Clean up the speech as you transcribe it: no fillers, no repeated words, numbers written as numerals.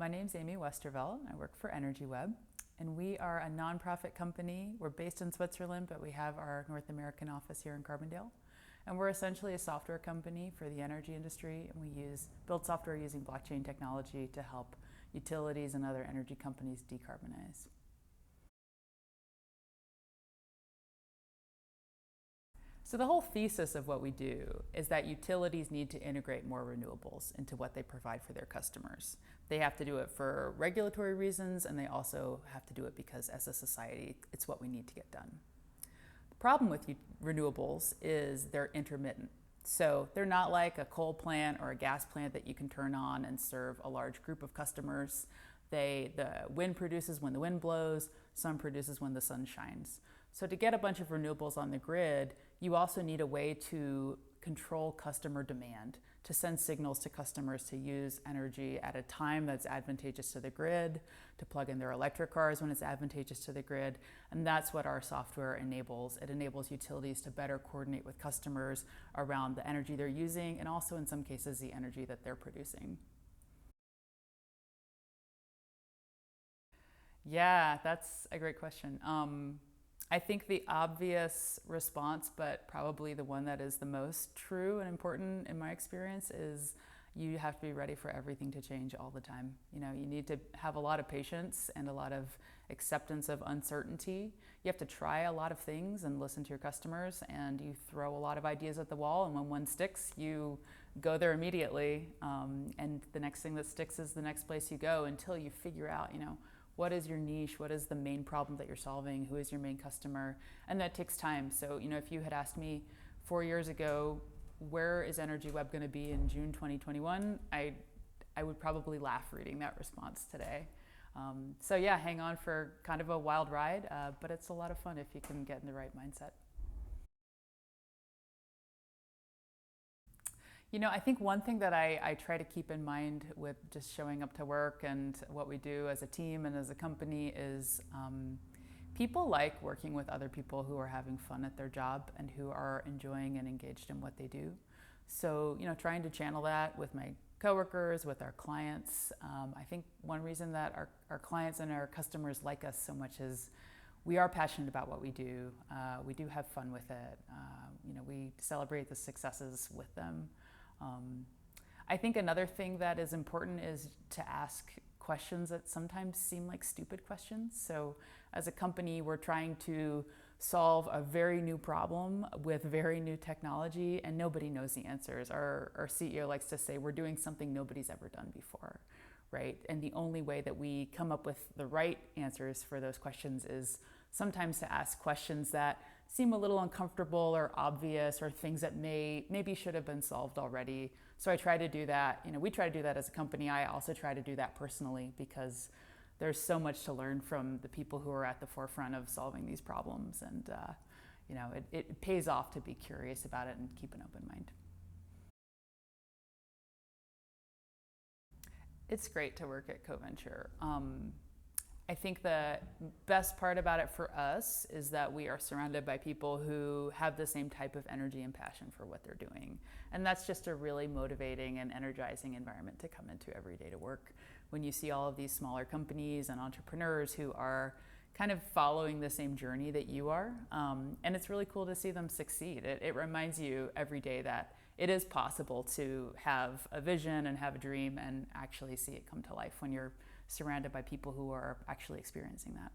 My name's Amy Westervelt. I work for EnergyWeb, and we are a nonprofit company. We're based in Switzerland, but we have our North American office here in Carbondale. And we're essentially a software company for the energy industry, and we build software using blockchain technology to help utilities and other energy companies decarbonize. So the whole thesis of what we do is that utilities need to integrate more renewables into what they provide for their customers. They have to do it for regulatory reasons, and they also have to do it because as a society, it's what we need to get done. The problem with renewables is they're intermittent. So they're not like a coal plant or a gas plant that you can turn on and serve a large group of customers. The wind produces when the wind blows, sun produces when the sun shines. So to get a bunch of renewables on the grid, you also need a way to control customer demand, to send signals to customers to use energy at a time that's advantageous to the grid, to plug in their electric cars when it's advantageous to the grid. And that's what our software enables. It enables utilities to better coordinate with customers around the energy they're using and also in some cases the energy that they're producing. Yeah, that's a great question. I think the obvious response, but probably the one that is the most true and important in my experience, is you have to be ready for everything to change all the time. You need to have a lot of patience and a lot of acceptance of uncertainty. You have to try a lot of things and listen to your customers, and you throw a lot of ideas at the wall, and when one sticks, you go there immediately. And the next thing that sticks is the next place you go until you figure out, what is your niche? What is the main problem that you're solving? Who is your main customer? And that takes time. So, if you had asked me 4 years ago, where is EnergyWeb going to be in June 2021? I would probably laugh reading that response today. So yeah, hang on for kind of a wild ride, but it's a lot of fun if you can get in the right mindset. I think one thing that I try to keep in mind with just showing up to work and what we do as a team and as a company is people like working with other people who are having fun at their job and who are enjoying and engaged in what they do. So, trying to channel that with my coworkers, with our clients. I think one reason that our clients and our customers like us so much is we are passionate about what we do. We do have fun with it. We celebrate the successes with them. I think another thing that is important is to ask questions that sometimes seem like stupid questions. So as a company, we're trying to solve a very new problem with very new technology, and nobody knows the answers. Our CEO likes to say we're doing something nobody's ever done before, right? And the only way that we come up with the right answers for those questions is sometimes to ask questions that seem a little uncomfortable or obvious or things that maybe should have been solved already. So I try to do that. We try to do that as a company. I also try to do that personally because there's so much to learn from the people who are at the forefront of solving these problems. And, it pays off to be curious about it and keep an open mind. It's great to work at Coventure. I think the best part about it for us is that we are surrounded by people who have the same type of energy and passion for what they're doing. And that's just a really motivating and energizing environment to come into every day to work when you see all of these smaller companies and entrepreneurs who are kind of following the same journey that you are. And it's really cool to see them succeed. It reminds you every day that it is possible to have a vision and have a dream and actually see it come to life when you're surrounded by people who are actually experiencing that.